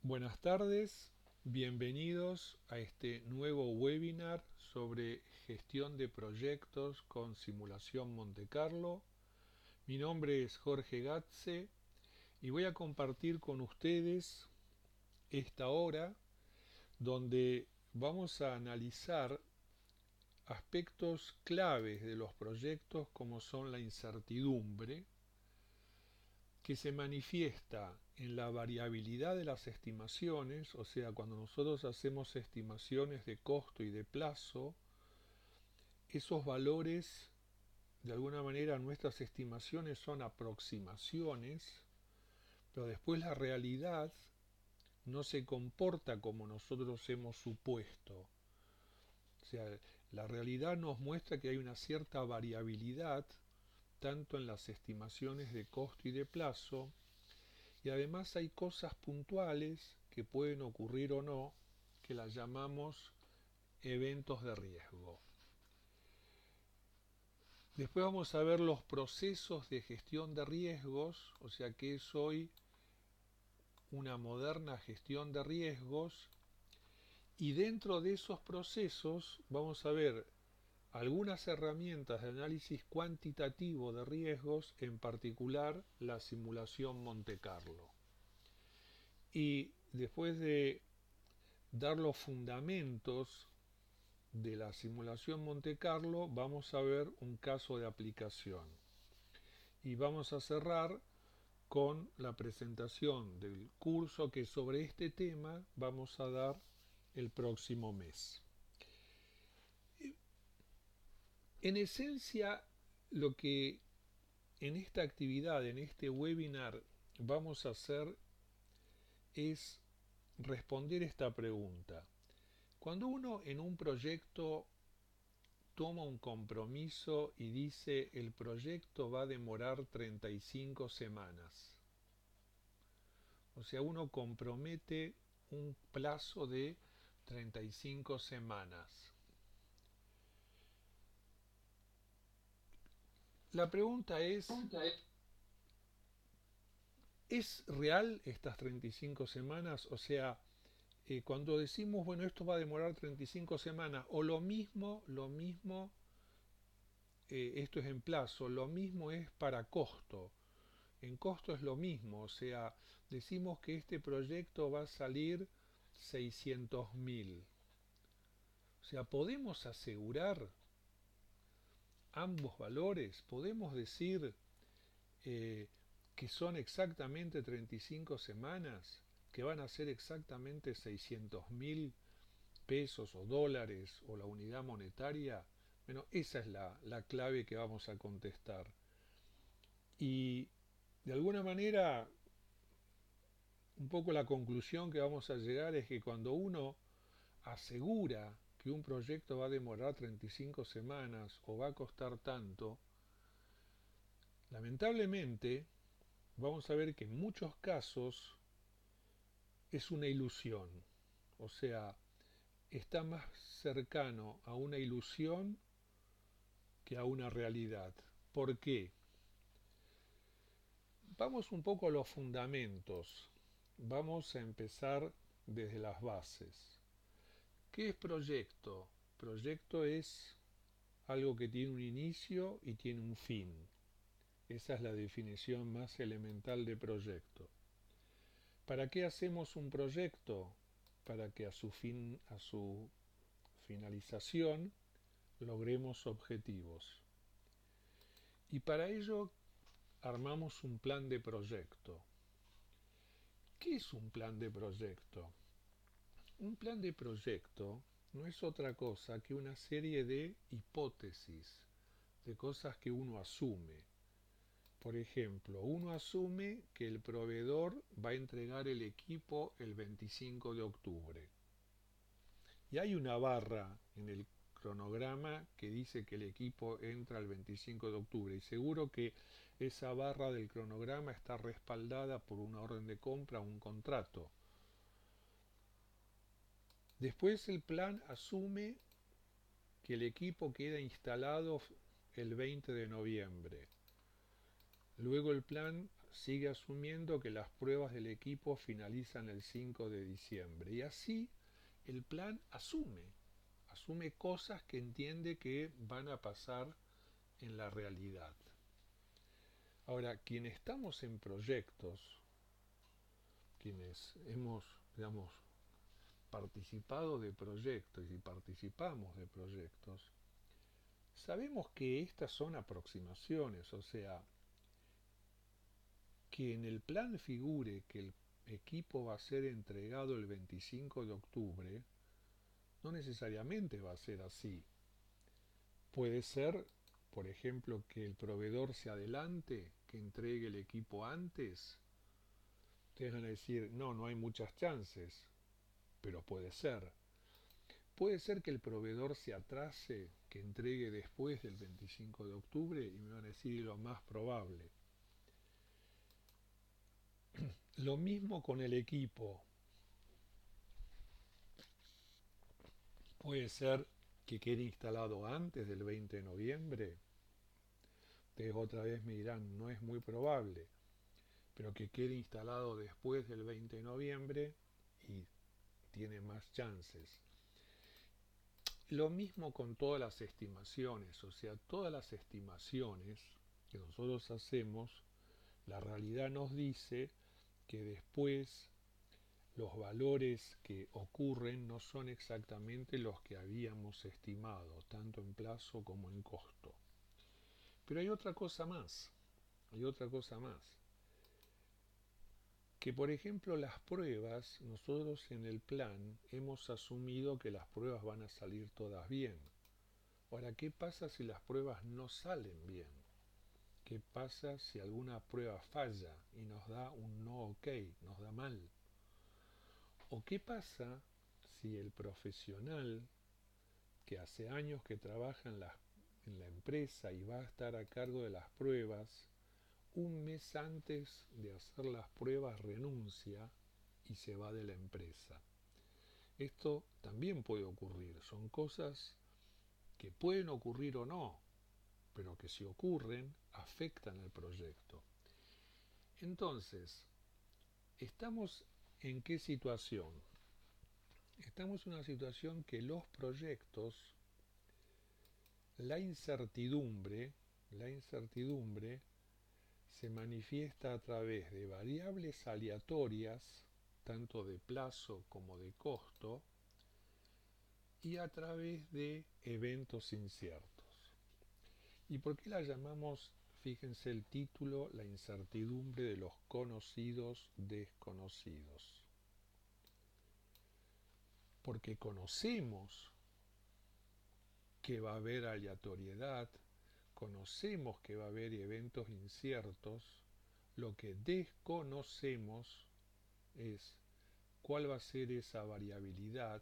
Buenas tardes, bienvenidos a este nuevo webinar sobre gestión de proyectos con simulación Monte Carlo. Mi nombre es Jorge Gatze y voy a compartir con ustedes esta hora donde vamos a analizar aspectos claves de los proyectos como son la incertidumbre, que se manifiesta en la variabilidad de las estimaciones, o sea, cuando nosotros hacemos estimaciones de costo y de plazo, esos valores, de alguna manera nuestras estimaciones son aproximaciones, pero después la realidad no se comporta como nosotros hemos supuesto. O sea, la realidad nos muestra que hay una cierta variabilidad tanto en las estimaciones de costo y de plazo, y además hay cosas puntuales que pueden ocurrir o no, que las llamamos eventos de riesgo. Después vamos a ver los procesos de gestión de riesgos, o sea que es hoy una moderna gestión de riesgos, y dentro de esos procesos vamos a ver algunas herramientas de análisis cuantitativo de riesgos, en particular la simulación Monte Carlo. Y después de dar los fundamentos de la simulación Monte Carlo, vamos a ver un caso de aplicación. Y vamos a cerrar con la presentación del curso que sobre este tema vamos a dar el próximo mes. En esencia, lo que en esta actividad, en este webinar, vamos a hacer es responder esta pregunta. Cuando uno en un proyecto toma un compromiso y dice el proyecto va a demorar 35 semanas, o sea, uno compromete un plazo de 35 semanas. La pregunta ¿es real estas 35 semanas? O sea, cuando decimos, bueno, esto va a demorar 35 semanas, o esto es en plazo, lo mismo es para costo. En costo es lo mismo, o sea, decimos que este proyecto va a salir 600.000. O sea, podemos asegurar ambos valores, podemos decir eh, que son exactamente 35 semanas, que van a ser exactamente 600.000 pesos o dólares o la unidad monetaria. Bueno, esa es la clave que vamos a contestar. Y de alguna manera, un poco la conclusión que vamos a llegar es que cuando uno asegura que un proyecto va a demorar 35 semanas o va a costar tanto, lamentablemente vamos a ver que en muchos casos es una ilusión, o sea, está más cercano a una ilusión que a una realidad. ¿Por qué? Vamos un poco a los fundamentos, vamos a empezar desde las bases. ¿Qué es proyecto? Proyecto es algo que tiene un inicio y tiene un fin. Esa es la definición más elemental de proyecto. ¿Para qué hacemos un proyecto? Para que a su finalización logremos objetivos. Y para ello armamos un plan de proyecto. ¿Qué es un plan de proyecto? Un plan de proyecto no es otra cosa que una serie de hipótesis, de cosas que uno asume. Por ejemplo, uno asume que el proveedor va a entregar el equipo el 25 de octubre. Y hay una barra en el cronograma que dice que el equipo entra el 25 de octubre. Y seguro que esa barra del cronograma está respaldada por una orden de compra o un contrato. Después el plan asume que el equipo queda instalado el 20 de noviembre. Luego el plan sigue asumiendo que las pruebas del equipo finalizan el 5 de diciembre. Y así el plan asume cosas que entiende que van a pasar en la realidad. Ahora, quienes estamos en proyectos, quienes hemos, digamos, participado de proyectos y participamos de proyectos, sabemos que estas son aproximaciones, o sea, que en el plan figure que el equipo va a ser entregado el 25 de octubre, no necesariamente va a ser así. Puede ser, por ejemplo, que el proveedor se adelante, que entregue el equipo antes. Ustedes van a decir, no, no hay muchas chances, pero puede ser. Puede ser que el proveedor se atrase, que entregue después del 25 de octubre y me van a decir lo más probable. Lo mismo con el equipo. Puede ser que quede instalado antes del 20 de noviembre. Ustedes otra vez me dirán, no es muy probable, pero que quede instalado después del 20 de noviembre y tiene más chances. Lo mismo con todas las estimaciones, o sea, todas las estimaciones que nosotros hacemos, la realidad nos dice que después los valores que ocurren no son exactamente los que habíamos estimado, tanto en plazo como en costo. Pero hay otra cosa más, hay otra cosa más, que por ejemplo las pruebas, nosotros en el plan hemos asumido que las pruebas van a salir todas bien. Ahora, ¿qué pasa si las pruebas no salen bien? ¿Qué pasa si alguna prueba falla y nos da un no ok, nos da mal? ¿O qué pasa si el profesional que hace años que trabaja en la empresa y va a estar a cargo de las pruebas, un mes antes de hacer las pruebas renuncia y se va de la empresa? Esto también puede ocurrir, son cosas que pueden ocurrir o no, pero que si ocurren afectan al proyecto. Entonces, ¿estamos en qué situación? Estamos en una situación que los proyectos, la incertidumbre, la incertidumbre se manifiesta a través de variables aleatorias, tanto de plazo como de costo, y a través de eventos inciertos. ¿Y por qué la llamamos, fíjense el título, la incertidumbre de los conocidos desconocidos? Porque conocemos que va a haber aleatoriedad, conocemos que va a haber eventos inciertos, lo que desconocemos es cuál va a ser esa variabilidad,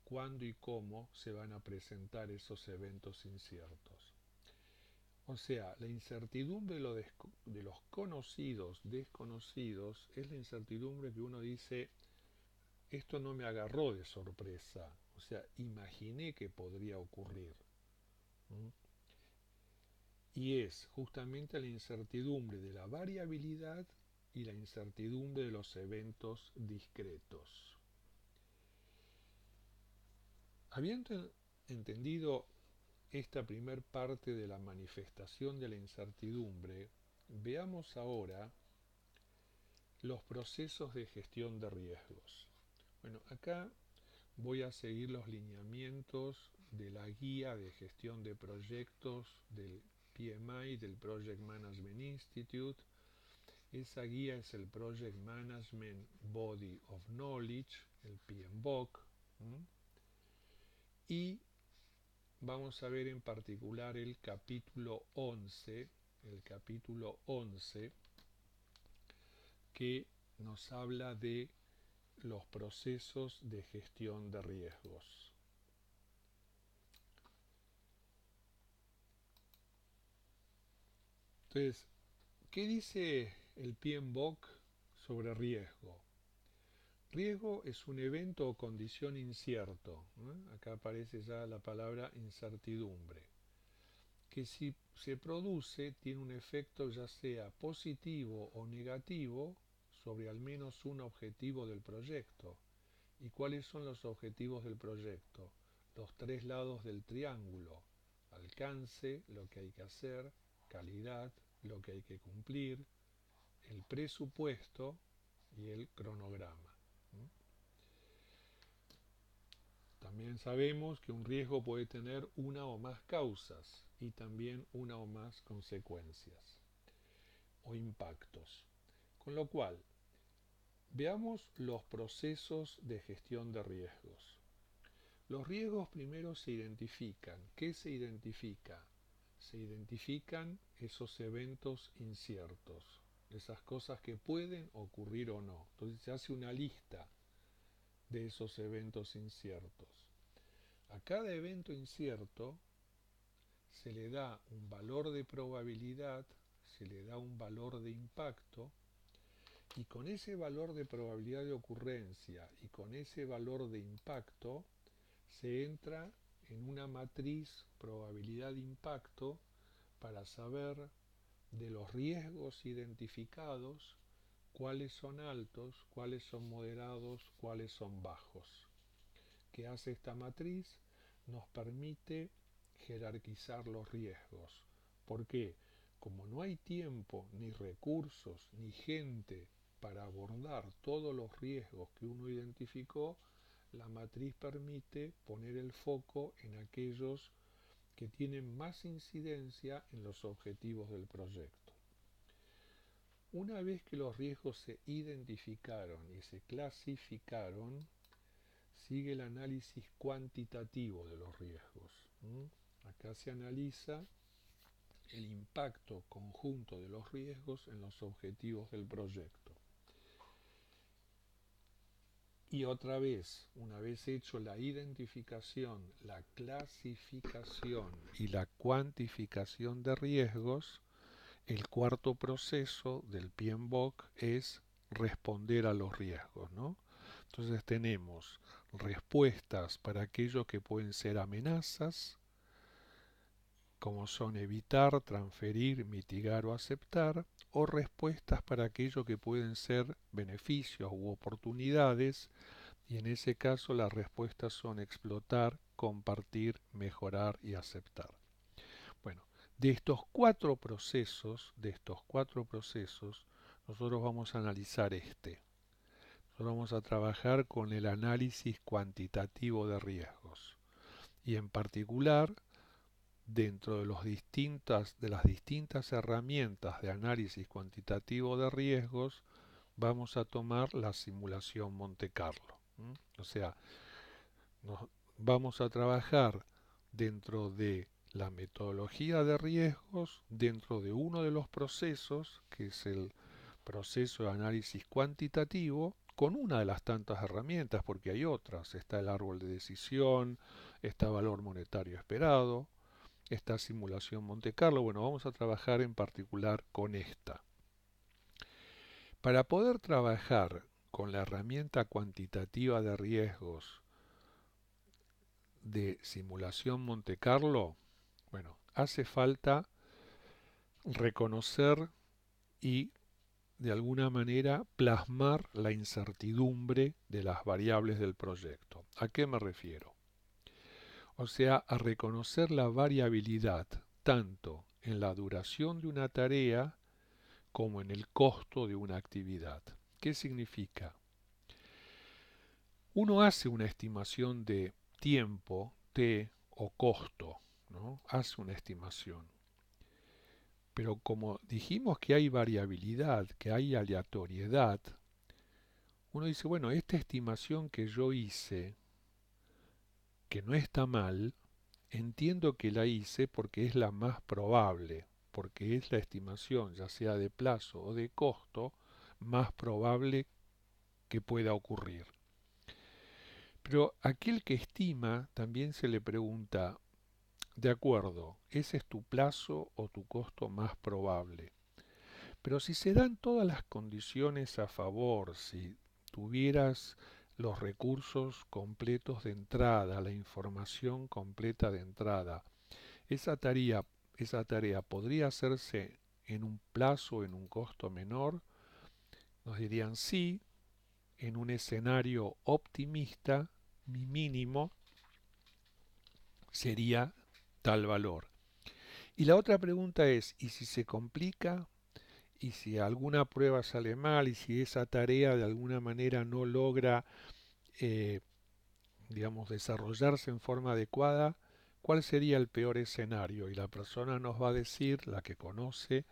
cuándo y cómo se van a presentar esos eventos inciertos. O sea, la incertidumbre de los conocidos desconocidos es la incertidumbre que uno dice, esto no me agarró de sorpresa, o sea, imaginé que podría ocurrir. ¿Mm? Y es justamente la incertidumbre de la variabilidad y la incertidumbre de los eventos discretos. Habiendo entendido esta primer parte de la manifestación de la incertidumbre, veamos ahora los procesos de gestión de riesgos. Bueno, acá voy a seguir los lineamientos de la guía de gestión de proyectos del PMI, del Project Management Institute. Esa guía es el Project Management Body of Knowledge, el PMBOK. Y vamos a ver en particular el capítulo 11, que nos habla de los procesos de gestión de riesgos. Entonces, ¿qué dice el PMBOK sobre riesgo? Riesgo es un evento o condición incierto. Acá aparece ya la palabra incertidumbre, que si se produce tiene un efecto ya sea positivo o negativo sobre al menos un objetivo del proyecto. ¿Y cuáles son los objetivos del proyecto? Los tres lados del triángulo: alcance, lo que hay que hacer; calidad, lo que hay que cumplir; el presupuesto y el cronograma. También sabemos que un riesgo puede tener una o más causas y también una o más consecuencias o impactos. Con lo cual, veamos los procesos de gestión de riesgos. Los riesgos primero se identifican. ¿Qué se identifica? Se identifican esos eventos inciertos, esas cosas que pueden ocurrir o no. Entonces se hace una lista de esos eventos inciertos. A cada evento incierto se le da un valor de probabilidad, se le da un valor de impacto, y con ese valor de probabilidad de ocurrencia y con ese valor de impacto se entra en una matriz probabilidad-impacto para saber de los riesgos identificados cuáles son altos, cuáles son moderados, cuáles son bajos. ¿Qué hace esta matriz? Nos permite jerarquizar los riesgos. ¿Por qué? Como no hay tiempo, ni recursos, ni gente para abordar todos los riesgos que uno identificó, la matriz permite poner el foco en aquellos que tienen más incidencia en los objetivos del proyecto. Una vez que los riesgos se identificaron y se clasificaron, sigue el análisis cuantitativo de los riesgos. Acá se analiza el impacto conjunto de los riesgos en los objetivos del proyecto. Y otra vez, una vez hecho la identificación, la clasificación y la cuantificación de riesgos, el cuarto proceso del PMBOK es responder a los riesgos, ¿no? Entonces tenemos respuestas para aquellos que pueden ser amenazas, como son evitar, transferir, mitigar o aceptar, o respuestas para aquello que pueden ser beneficios u oportunidades, y en ese caso las respuestas son explotar, compartir, mejorar y aceptar. Bueno, de estos cuatro procesos, nosotros vamos a analizar este. Nosotros vamos a trabajar con el análisis cuantitativo de riesgos, y en particular dentro de las distintas herramientas de análisis cuantitativo de riesgos, vamos a tomar la simulación Monte Carlo. O sea, vamos a trabajar dentro de la metodología de riesgos, dentro de uno de los procesos, que es el proceso de análisis cuantitativo, con una de las tantas herramientas, porque hay otras. Está el árbol de decisión, está valor monetario esperado, esta simulación Monte Carlo. Bueno, vamos a trabajar en particular con esta. Para poder trabajar con la herramienta cuantitativa de riesgos de simulación Monte Carlo, bueno, hace falta reconocer y de alguna manera plasmar la incertidumbre de las variables del proyecto. ¿A qué me refiero? O sea, a reconocer la variabilidad tanto en la duración de una tarea como en el costo de una actividad. ¿Qué significa? Uno hace una estimación de tiempo, T, o costo, ¿no? Hace una estimación. Pero como dijimos que hay variabilidad, que hay aleatoriedad, uno dice, bueno, esta estimación que yo hice, que no está mal, entiendo que la hice porque es la más probable, porque es la estimación, ya sea de plazo o de costo, más probable que pueda ocurrir. Pero aquel que estima también se le pregunta, de acuerdo, ¿ese es tu plazo o tu costo más probable? Pero si se dan todas las condiciones a favor, si tuvieras los recursos completos de entrada, la información completa de entrada, esa tarea podría hacerse en un plazo, en un costo menor, nos dirían sí, en un escenario optimista, mi mínimo sería tal valor. Y la otra pregunta es, ¿y si se complica? ¿Y si alguna prueba sale mal? ¿Y si esa tarea de alguna manera no logra, eh, digamos, desarrollarse en forma adecuada? ¿Cuál sería el peor escenario? Y la persona nos va a decir, la que conoce,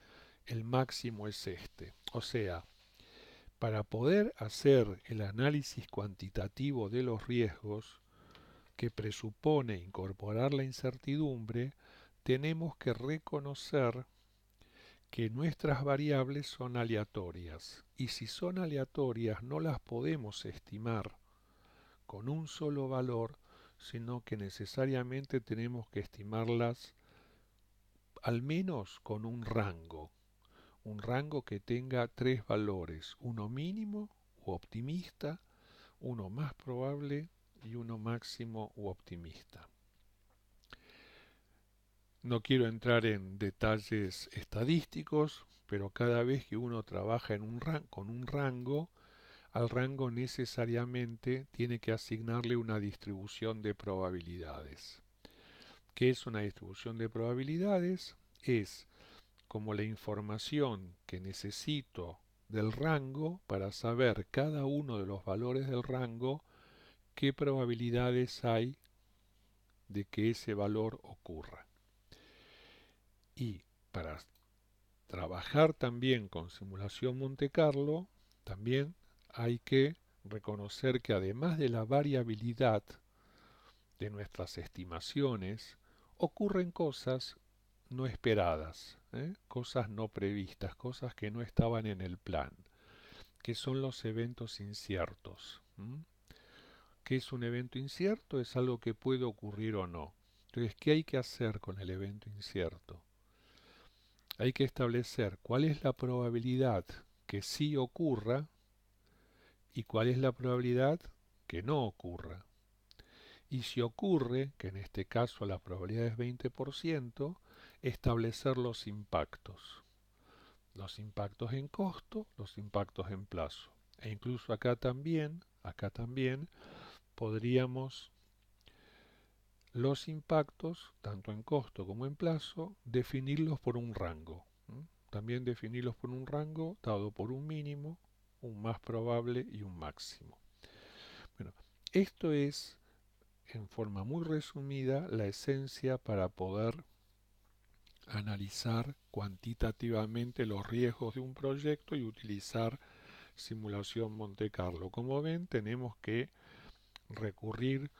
el máximo es este. O sea, para poder hacer el análisis cuantitativo de los riesgos, que presupone incorporar la incertidumbre, tenemos que reconocer que nuestras variables son aleatorias, y si son aleatorias no las podemos estimar con un solo valor, sino que necesariamente tenemos que estimarlas al menos con un rango que tenga tres valores, uno mínimo u optimista, uno más probable y uno máximo u optimista. No quiero entrar en detalles estadísticos, pero cada vez que uno trabaja con un rango, al rango necesariamente tiene que asignarle una distribución de probabilidades. ¿Qué es una distribución de probabilidades? Es como la información que necesito del rango para saber cada uno de los valores del rango qué probabilidades hay de que ese valor ocurra. Y para trabajar también con simulación Monte Carlo, también hay que reconocer que además de la variabilidad de nuestras estimaciones, ocurren cosas no esperadas, cosas no previstas, cosas que no estaban en el plan, que son los eventos inciertos. ¿Qué es un evento incierto? Es algo que puede ocurrir o no. Entonces, ¿qué hay que hacer con el evento incierto? Hay que establecer cuál es la probabilidad que sí ocurra y cuál es la probabilidad que no ocurra. Y si ocurre, que en este caso la probabilidad es 20%, establecer los impactos. Los impactos en costo, los impactos en plazo. E incluso acá también podríamos los impactos, tanto en costo como en plazo, definirlos por un rango. También definirlos por un rango dado por un mínimo, un más probable y un máximo. Bueno, esto es, en forma muy resumida, la esencia para poder analizar cuantitativamente los riesgos de un proyecto y utilizar simulación Monte Carlo. Como ven, tenemos que recurrir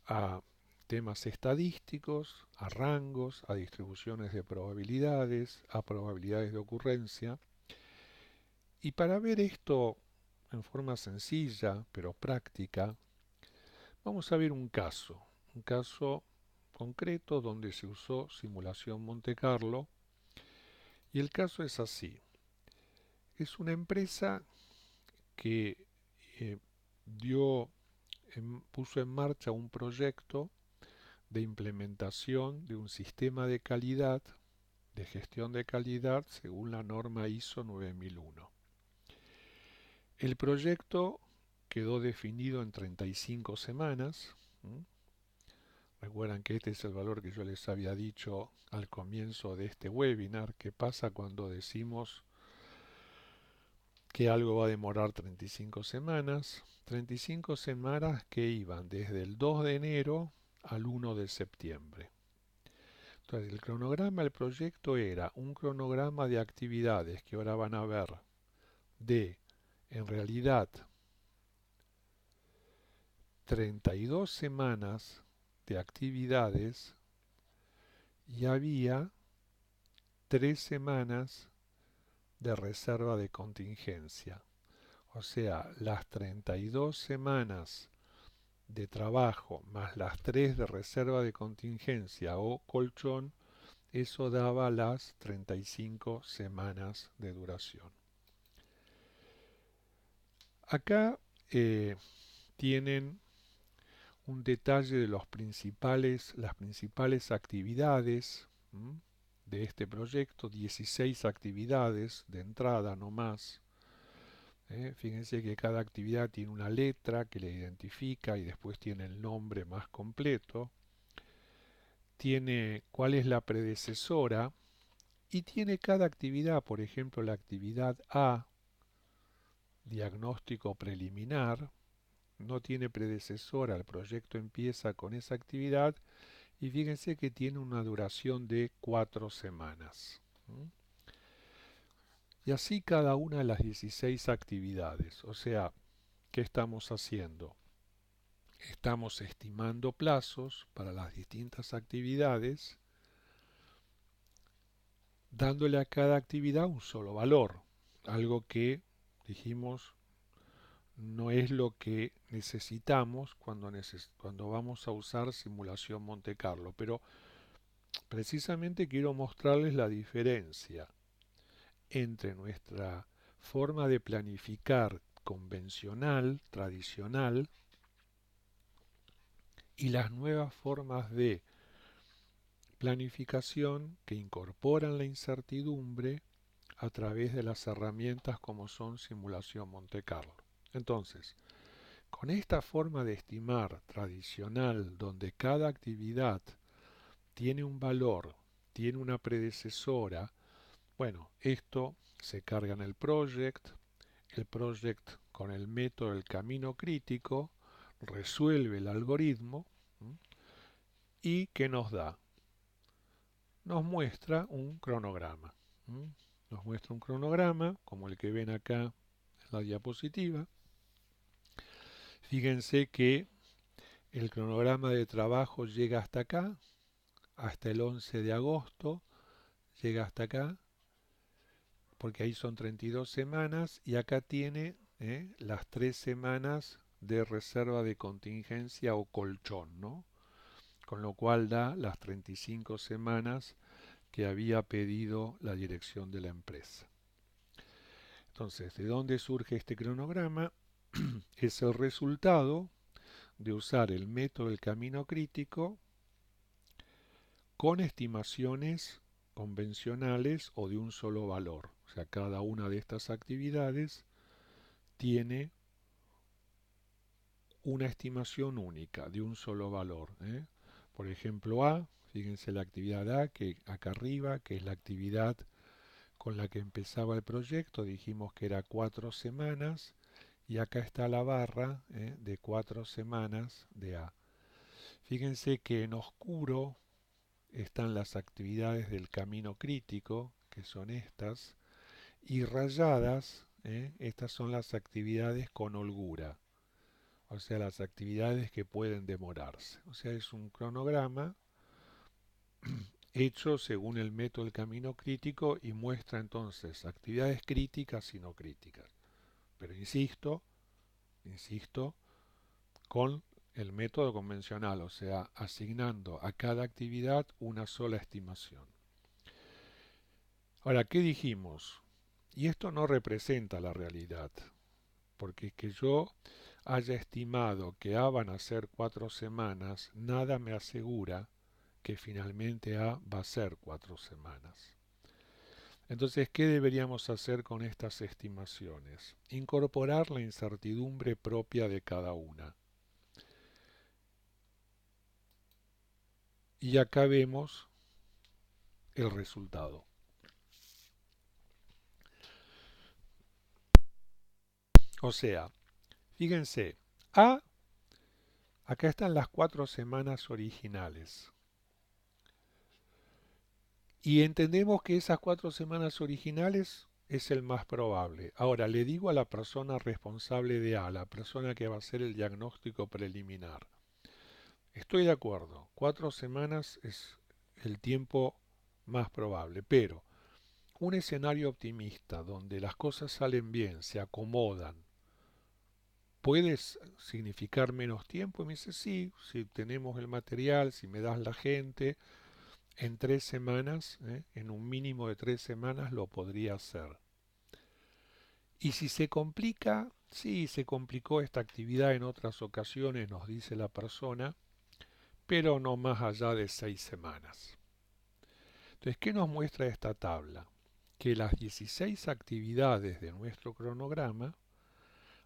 a temas estadísticos, a rangos, a distribuciones de probabilidades, a probabilidades de ocurrencia. Y para ver esto en forma sencilla pero práctica, vamos a ver un caso concreto donde se usó simulación Monte Carlo. Y el caso es así. Es una empresa que eh, puso en marcha un proyecto de implementación de un sistema de calidad, de gestión de calidad, según la norma ISO 9001. El proyecto quedó definido en 35 semanas. Recuerdan que este es el valor que yo les había dicho al comienzo de este webinar. ¿Qué pasa cuando decimos que algo va a demorar 35 semanas? 35 semanas que iban desde el 2 de enero al 1 de septiembre. Entonces, el cronograma del proyecto era un cronograma de actividades que ahora van a ver en realidad, 32 semanas de actividades y había 3 semanas de reserva de contingencia. O sea, las 32 semanas de trabajo más las 3 de reserva de contingencia o colchón, eso daba las 35 semanas de duración. Acá tienen un detalle de las principales actividades. de este proyecto, 16 actividades de entrada no más. Fíjense que cada actividad tiene una letra que le identifica y después tiene el nombre más completo. Tiene cuál es la predecesora y tiene cada actividad, por ejemplo, la actividad A, diagnóstico preliminar, no tiene predecesora, el proyecto empieza con esa actividad y fíjense que tiene una duración de 4 semanas. Y así cada una de las 16 actividades. O sea, ¿qué estamos haciendo? Estamos estimando plazos para las distintas actividades, dándole a cada actividad un solo valor, algo que dijimos no es lo que necesitamos cuando vamos a usar simulación Monte Carlo, pero precisamente quiero mostrarles la diferencia entre nuestra forma de planificar convencional, tradicional, y las nuevas formas de planificación que incorporan la incertidumbre a través de las herramientas como son simulación Monte Carlo. Entonces, con esta forma de estimar tradicional, donde cada actividad tiene un valor, tiene una predecesora, bueno, esto se carga en el project con el método del camino crítico resuelve el algoritmo y ¿qué nos da? Nos muestra un cronograma. Nos muestra un cronograma como el que ven acá en la diapositiva. Fíjense que el cronograma de trabajo llega hasta acá, hasta el 11 de agosto, llega hasta acá, porque ahí son 32 semanas y acá tiene las 3 semanas de reserva de contingencia o colchón, ¿no? Con lo cual da las 35 semanas que había pedido la dirección de la empresa. Entonces, ¿de dónde surge este cronograma? Es el resultado de usar el método del camino crítico con estimaciones convencionales o de un solo valor. O sea, cada una de estas actividades tiene una estimación única de un solo valor. Por ejemplo, A, fíjense la actividad A, que acá arriba, que es la actividad con la que empezaba el proyecto, dijimos que era 4 semanas, y acá está la barra de 4 semanas de A. Fíjense que en oscuro están las actividades del camino crítico, que son estas, y rayadas, estas son las actividades con holgura, o sea, las actividades que pueden demorarse. O sea, es un cronograma hecho según el método del camino crítico y muestra entonces actividades críticas y no críticas. Pero insisto, con el método convencional, o sea, asignando a cada actividad una sola estimación. Ahora, ¿qué dijimos? Y esto no representa la realidad, porque que yo haya estimado que A van a ser 4 semanas, nada me asegura que finalmente A va a ser 4 semanas. Entonces, ¿qué deberíamos hacer con estas estimaciones? Incorporar la incertidumbre propia de cada una. Y acá vemos el resultado. O sea, fíjense, A, acá están las 4 semanas originales. Y entendemos que esas 4 semanas originales es el más probable. Ahora, le digo a la persona responsable de A, la persona que va a hacer el diagnóstico preliminar. Estoy de acuerdo, 4 semanas es el tiempo más probable, pero un escenario optimista donde las cosas salen bien, se acomodan, ¿puede significar menos tiempo? Y me dice, sí, si tenemos el material, si me das la gente, en 3 semanas, en un mínimo de 3 semanas lo podría hacer. Y si se complica, sí, se complicó esta actividad en otras ocasiones, nos dice la persona, pero no más allá de 6 semanas. Entonces, ¿qué nos muestra esta tabla? Que las 16 actividades de nuestro cronograma,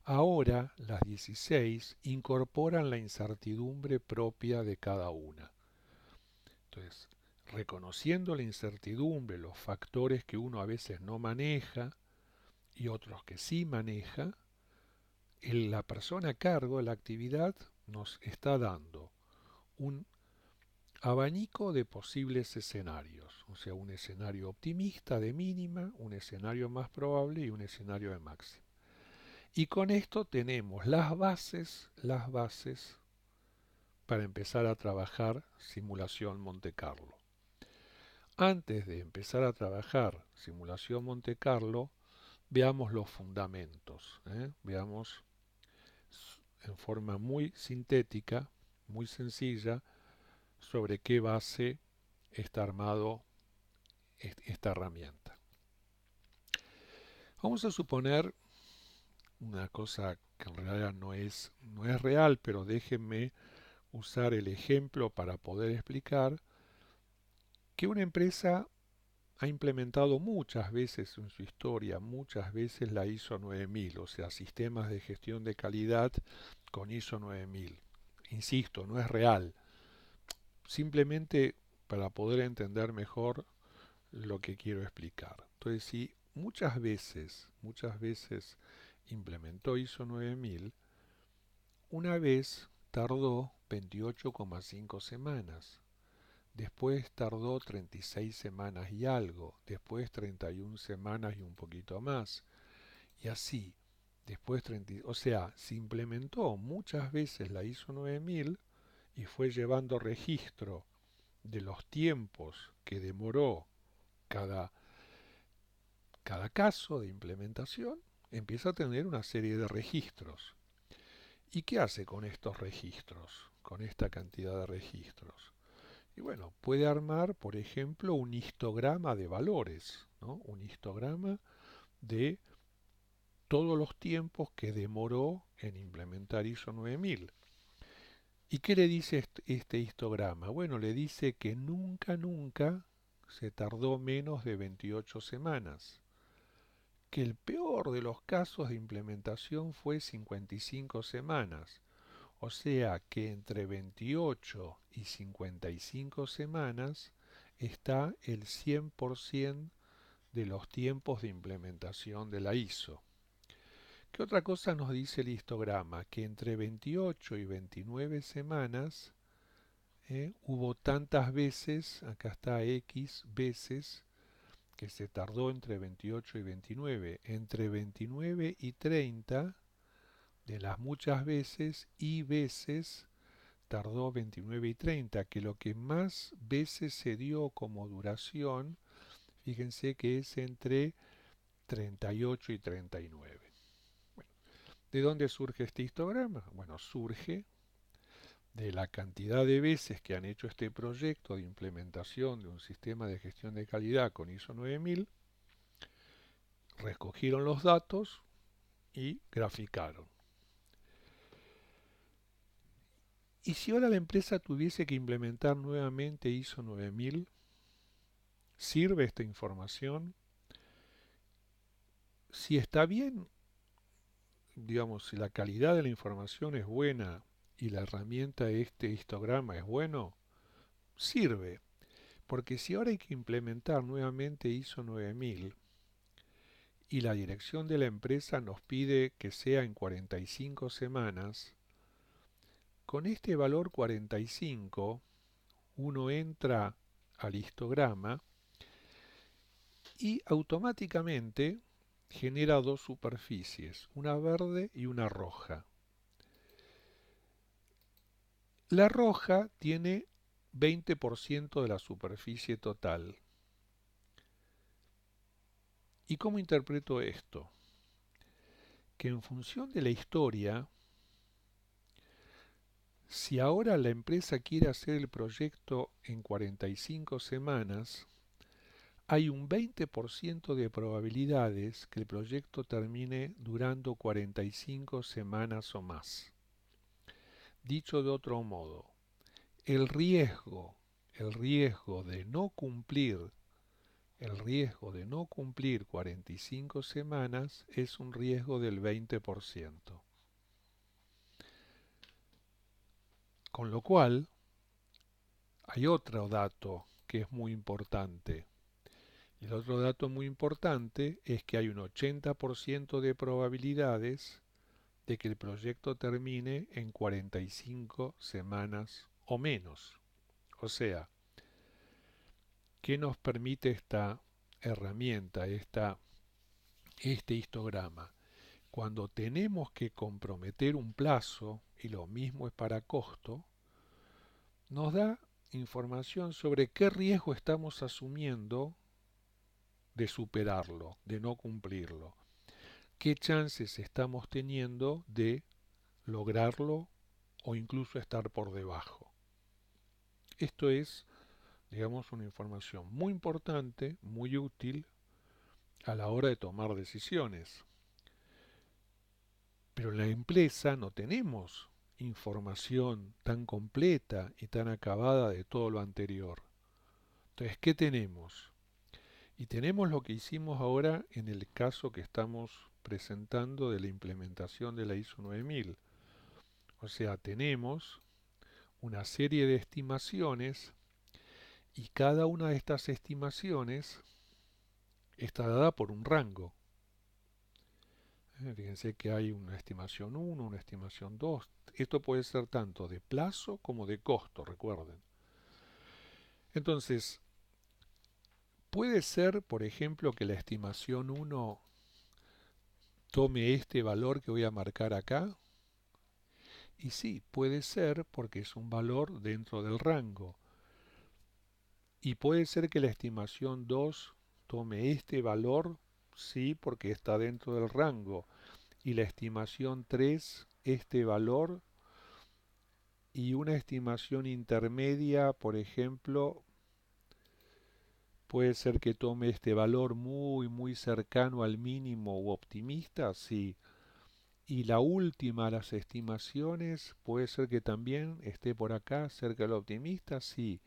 ahora las 16 incorporan la incertidumbre propia de cada una. Entonces, reconociendo la incertidumbre, los factores que uno a veces no maneja y otros que sí maneja, la persona a cargo de la actividad nos está dando un abanico de posibles escenarios, o sea, un escenario optimista de mínima, un escenario más probable y un escenario de máxima. Y con esto tenemos las bases para empezar a trabajar simulación Monte Carlo. Antes de empezar a trabajar simulación Monte Carlo, veamos los fundamentos, veamos en forma muy sintética, muy sencilla, sobre qué base está armado esta herramienta. Vamos a suponer una cosa que en realidad no es real, pero déjenme usar el ejemplo para poder explicar que una empresa ha implementado muchas veces en su historia, muchas veces la ISO 9000, o sea, sistemas de gestión de calidad con ISO 9000. Insisto, no es real. Simplemente para poder entender mejor lo que quiero explicar. Entonces, si muchas veces implementó ISO 9000, una vez tardó 28,5 semanas, después tardó 36 semanas y algo, después 31 semanas y un poquito más, y así, después 30, o sea, se implementó muchas veces la ISO 9000 y fue llevando registro de los tiempos que demoró cada caso de implementación, empieza a tener una serie de registros. ¿Y qué hace con estos registros? Con esta cantidad de registros. Y bueno, puede armar, por ejemplo, un histograma de valores, ¿no? Un histograma de todos los tiempos que demoró en implementar ISO 9000. ¿Y qué le dice este histograma? Bueno, le dice que nunca se tardó menos de 28 semanas, que el peor de los casos de implementación fue 55 semanas, o sea que entre 28 y 55 semanas está el 100% de los tiempos de implementación de la ISO. ¿Qué otra cosa nos dice el histograma? Que entre 28 y 29 semanas hubo tantas veces, acá está X veces, que se tardó entre 28 y 29. Entre 29 y 30, de las muchas veces, y veces tardó 29 y 30, que lo que más veces se dio como duración, fíjense que es entre 38 y 39. Bueno, ¿de dónde surge este histograma? Bueno, surge de la cantidad de veces que han hecho este proyecto de implementación de un sistema de gestión de calidad con ISO 9000, recogieron los datos y graficaron. ¿Y si ahora la empresa tuviese que implementar nuevamente ISO 9000? ¿Sirve esta información? Si está bien, digamos, si la calidad de la información es buena y la herramienta de este histograma es bueno, sirve. Porque si ahora hay que implementar nuevamente ISO 9000 y la dirección de la empresa nos pide que sea en 45 semanas, con este valor 45 uno entra al histograma y automáticamente genera dos superficies, una verde y una roja. La roja tiene 20% de la superficie total. ¿Y cómo interpreto esto? Que en función de la historia, si ahora la empresa quiere hacer el proyecto en 45 semanas, hay un 20% de probabilidades que el proyecto termine durando 45 semanas o más. Dicho de otro modo, el riesgo de no cumplir el riesgo de no cumplir 45 semanas es un riesgo del 20%. Con lo cual, hay otro dato que es muy importante. Y el otro dato muy importante es que hay un 80% de probabilidades de que el proyecto termine en 45 semanas o menos. O sea, ¿qué nos permite esta herramienta, este histograma? Cuando tenemos que comprometer un plazo, y lo mismo es para costo, nos da información sobre qué riesgo estamos asumiendo de superarlo, de no cumplirlo. ¿Qué chances estamos teniendo de lograrlo o incluso estar por debajo? Esto es, digamos, una información muy importante, muy útil a la hora de tomar decisiones. Pero en la empresa no tenemos información tan completa y tan acabada de todo lo anterior. Entonces, ¿qué tenemos? Y tenemos lo que hicimos ahora en el caso que estamos presentando de la implementación de la ISO 9000. O sea, tenemos una serie de estimaciones y cada una de estas estimaciones está dada por un rango. Fíjense que hay una estimación 1, una estimación 2. Esto puede ser tanto de plazo como de costo, recuerden. Entonces, puede ser, por ejemplo, que la estimación 1 tome este valor que voy a marcar acá. Y sí, puede ser porque es un valor dentro del rango. Y puede ser que la estimación 2 tome este valor, sí, porque está dentro del rango. Y la estimación 3, este valor. Y una estimación intermedia, por ejemplo, puede ser que tome este valor muy cercano al mínimo u optimista, sí. Y la última de las estimaciones puede ser que también esté por acá, cerca del optimista, sí.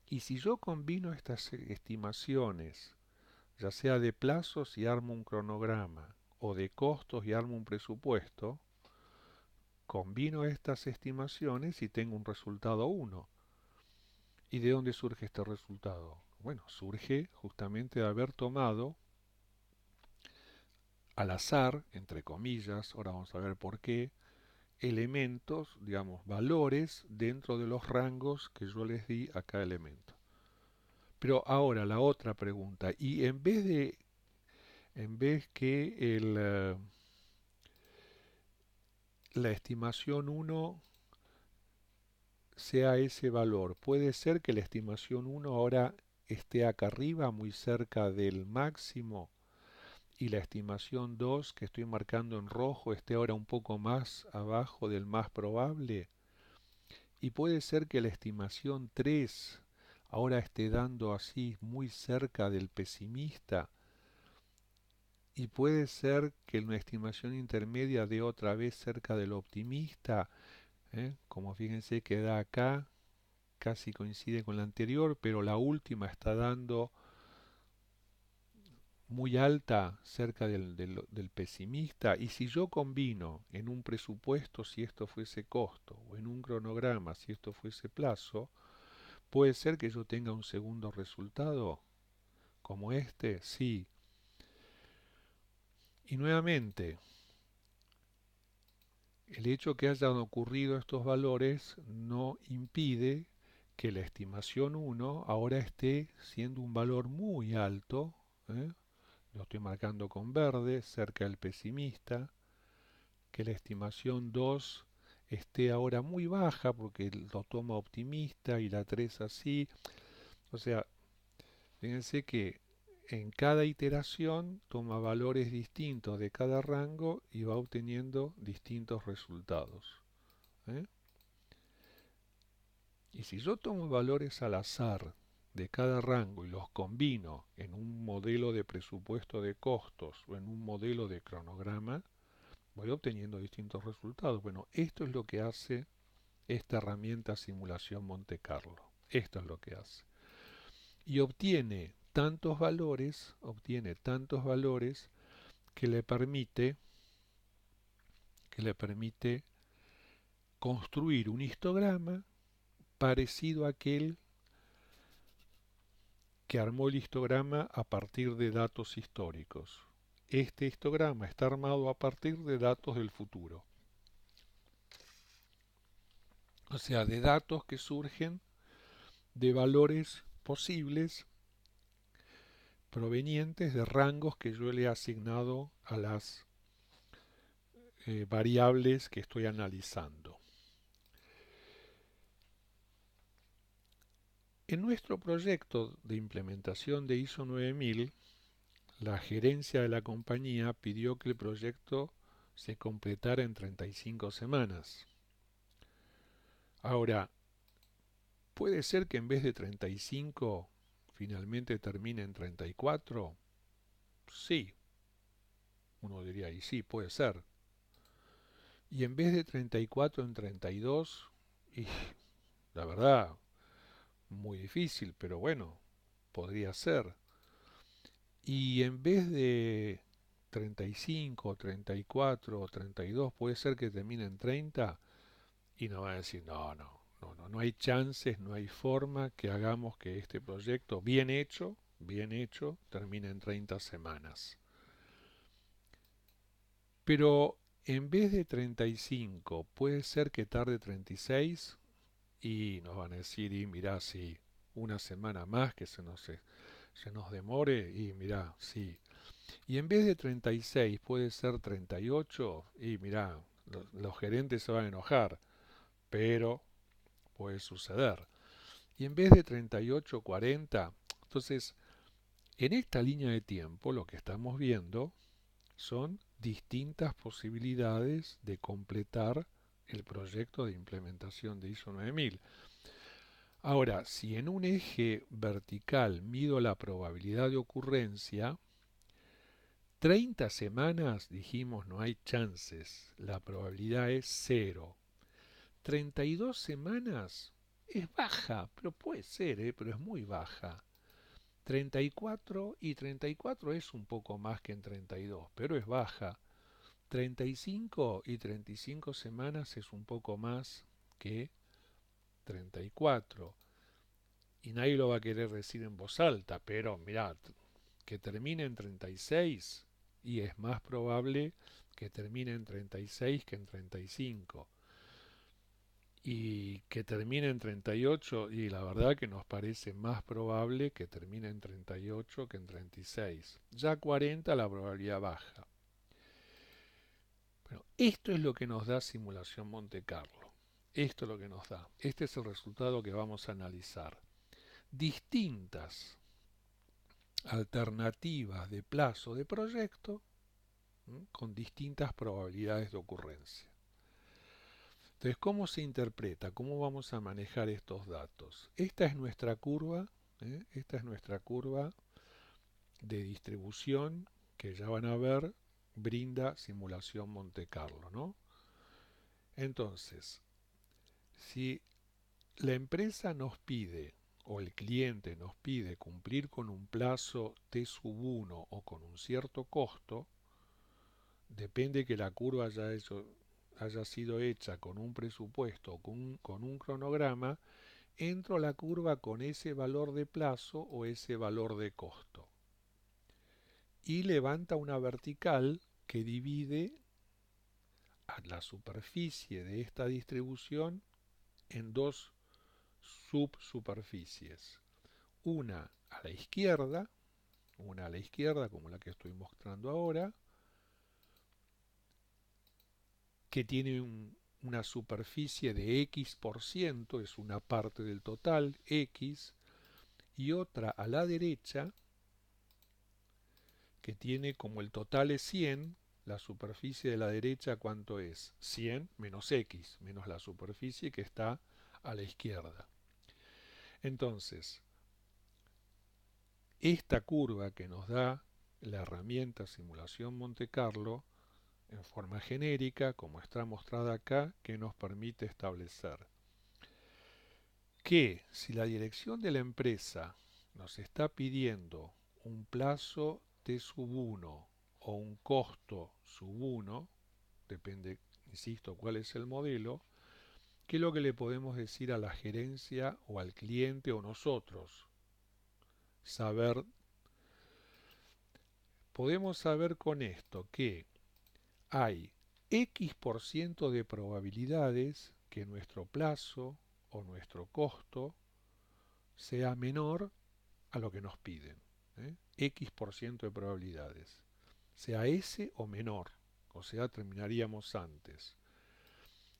Y si yo combino estas estimaciones, ya sea de plazos y armo un cronograma, o de costos y armo un presupuesto, combino estas estimaciones y tengo un resultado 1. ¿Y de dónde surge este resultado? Bueno, surge justamente de haber tomado al azar, entre comillas, ahora vamos a ver por qué, elementos, digamos, valores dentro de los rangos que yo les di a cada elemento. Pero ahora la otra pregunta, y en vez que la estimación 1 sea ese valor, puede ser que la estimación 1 ahora esté acá arriba, muy cerca del máximo, y la estimación 2 que estoy marcando en rojo esté ahora un poco más abajo del más probable. Y puede ser que la estimación 3 ahora esté dando así muy cerca del pesimista. Y puede ser que una estimación intermedia dé otra vez cerca del optimista. Como fíjense que da acá, casi coincide con la anterior, pero la última está dando muy alta cerca del pesimista. Y si yo combino en un presupuesto si esto fuese costo o en un cronograma si esto fuese plazo, puede ser que yo tenga un segundo resultado como este, sí. Y nuevamente, el hecho que hayan ocurrido estos valores no impide que la estimación 1 ahora esté siendo un valor muy alto, ¿eh? Lo estoy marcando con verde, cerca del pesimista, que la estimación 2 esté ahora muy baja porque lo toma optimista y la 3 así. O sea, fíjense que en cada iteración toma valores distintos de cada rango y va obteniendo distintos resultados. ¿eh? Y si yo tomo valores al azar de cada rango y los combino en un modelo de presupuesto de costos o en un modelo de cronograma, voy obteniendo distintos resultados. Bueno, esto es lo que hace esta herramienta simulación Monte Carlo. Esto es lo que hace. Y obtiene obtiene tantos valores que le permite construir un histograma parecido a aquel que armó el histograma a partir de datos históricos. Este histograma está armado a partir de datos del futuro, o sea, de datos que surgen de valores posibles provenientes de rangos que yo le he asignado a las variables que estoy analizando. En nuestro proyecto de implementación de ISO 9000, la gerencia de la compañía pidió que el proyecto se completara en 35 semanas. Ahora, ¿puede ser que en vez de 35 finalmente termine en 34? Sí, uno diría, y sí, puede ser. Y en vez de 34 en 32, y la verdad, muy difícil, pero bueno, podría ser. Y en vez de 35, 34 o 32, puede ser que termine en 30 y nos van a decir, no hay chances, no hay forma que hagamos que este proyecto bien hecho, termine en 30 semanas. Pero en vez de 35, puede ser que tarde 36 y nos van a decir, y mirá, sí, una semana más que se nos demore, y mirá, sí. Y en vez de 36 puede ser 38 y mirá, los gerentes se van a enojar, pero puede suceder. Y en vez de 38, 40, entonces, en esta línea de tiempo lo que estamos viendo son distintas posibilidades de completar el proyecto de implementación de ISO 9000. Ahora, si en un eje vertical mido la probabilidad de ocurrencia, 30 semanas dijimos no hay chances, la probabilidad es 0. 32 semanas es baja, pero puede ser, pero es muy baja. 34 es un poco más que en 32, pero es baja. 35 semanas es un poco más que 34. Y nadie lo va a querer decir en voz alta, pero mirad, que termine en 36 y es más probable que termine en 36 que en 35. Y que termine en 38 y la verdad que nos parece más probable que termine en 38 que en 36. Ya 40 la probabilidad baja. Bueno, esto es lo que nos da simulación Monte Carlo. Esto es lo que nos da. Este es el resultado que vamos a analizar. Distintas alternativas de plazo de proyecto con distintas probabilidades de ocurrencia. Entonces, ¿cómo se interpreta? ¿Cómo vamos a manejar estos datos? Esta es nuestra curva, esta es nuestra curva de distribución que ya van a ver, brinda simulación Monte Carlo, ¿no? Entonces, si la empresa nos pide o el cliente nos pide cumplir con un plazo T sub 1 o con un cierto costo, depende que la curva haya sido hecha con un presupuesto o con un cronograma, entro a la curva con ese valor de plazo o ese valor de costo. Y levanta una vertical que divide a la superficie de esta distribución en dos subsuperficies. Una a la izquierda como la que estoy mostrando ahora, que tiene una superficie de X%, es una parte del total, X, y otra a la derecha, que tiene como el total es 100, la superficie de la derecha, ¿cuánto es? 100 menos X, menos la superficie que está a la izquierda. Entonces, esta curva que nos da la herramienta simulación Monte Carlo, en forma genérica, como está mostrada acá, que nos permite establecer que si la dirección de la empresa nos está pidiendo un plazo T sub 1 o un costo sub 1, depende, insisto, cuál es el modelo, ¿qué es lo que le podemos decir a la gerencia o al cliente o nosotros? Podemos saber con esto que hay X% de probabilidades que nuestro plazo o nuestro costo sea menor a lo que nos piden. X% de probabilidades. Sea ese o menor. O sea, terminaríamos antes.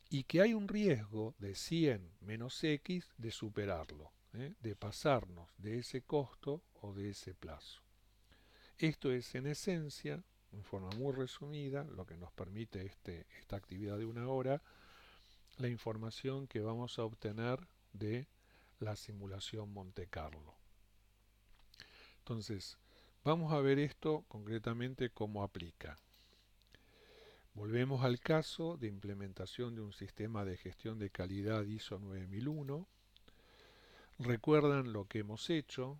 Y que hay un riesgo de 100 menos X de superarlo, de pasarnos de ese costo o de ese plazo. Esto es en esencia, en forma muy resumida, lo que nos permite esta actividad de una hora, la información que vamos a obtener de la simulación Monte Carlo. Entonces, vamos a ver esto concretamente cómo aplica. Volvemos al caso de implementación de un sistema de gestión de calidad ISO 9001. Recuerdan lo que hemos hecho,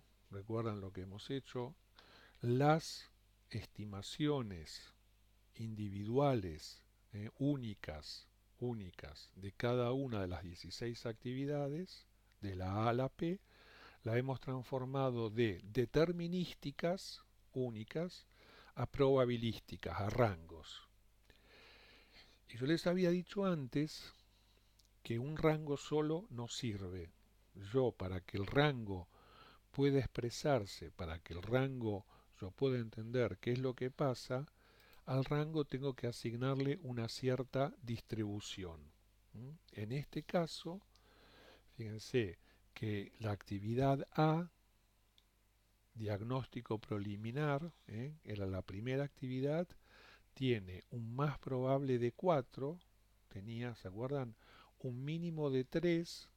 las estimaciones individuales, únicas de cada una de las 16 actividades, de la A a la P, la hemos transformado de determinísticas, únicas, a probabilísticas, a rangos. Y yo les había dicho antes que un rango solo no sirve. Para que el rango pueda expresarse, para que el rango yo pueda entender qué es lo que pasa, al rango tengo que asignarle una cierta distribución. En este caso, fíjense que la actividad A, diagnóstico preliminar, era la primera actividad, tiene un más probable de 4, tenía, ¿se acuerdan? Un mínimo de 3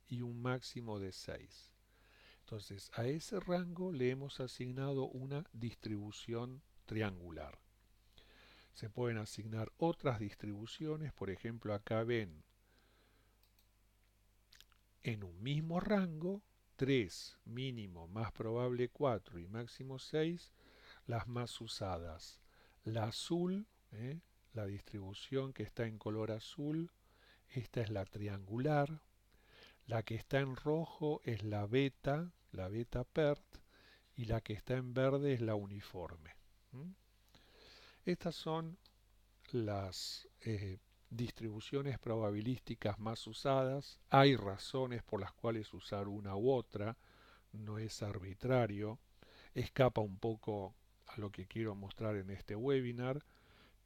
y un máximo de 6. Entonces, a ese rango le hemos asignado una distribución triangular. Se pueden asignar otras distribuciones, por ejemplo, acá ven en un mismo rango 3 mínimo, más probable 4 y máximo 6, las más usadas. La azul, la distribución que está en color azul, esta es la triangular. La que está en rojo es la beta PERT, y la que está en verde es la uniforme. Estas son las distribuciones probabilísticas más usadas. Hay razones por las cuales usar una u otra, no es arbitrario, escapa un poco a lo que quiero mostrar en este webinar,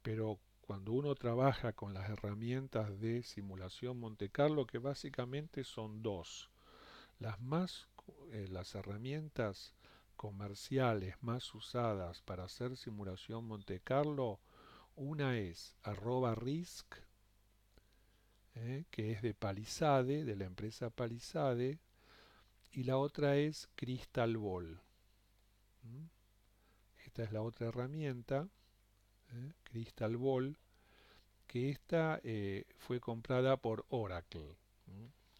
pero cuando uno trabaja con las herramientas de simulación Monte Carlo, que básicamente son dos, las herramientas comerciales más usadas para hacer simulación Monte Carlo, una es @risk, que es de Palisade, de la empresa Palisade, y la otra es Crystal Ball. Esta es la otra herramienta, Crystal Ball, que esta fue comprada por Oracle.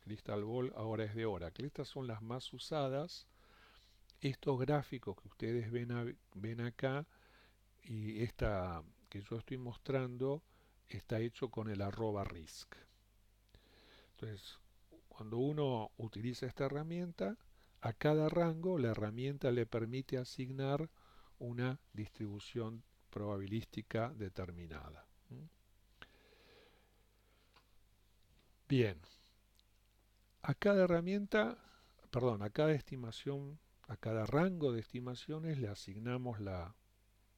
Crystal Ball ahora es de Oracle. Estas son las más usadas. Estos gráficos que ustedes ven acá y esta que yo estoy mostrando está hecho con el @risk. Entonces, cuando uno utiliza esta herramienta, a cada rango la herramienta le permite asignar una distribución probabilística determinada. Bien, a cada a cada estimación, a cada rango de estimaciones le asignamos la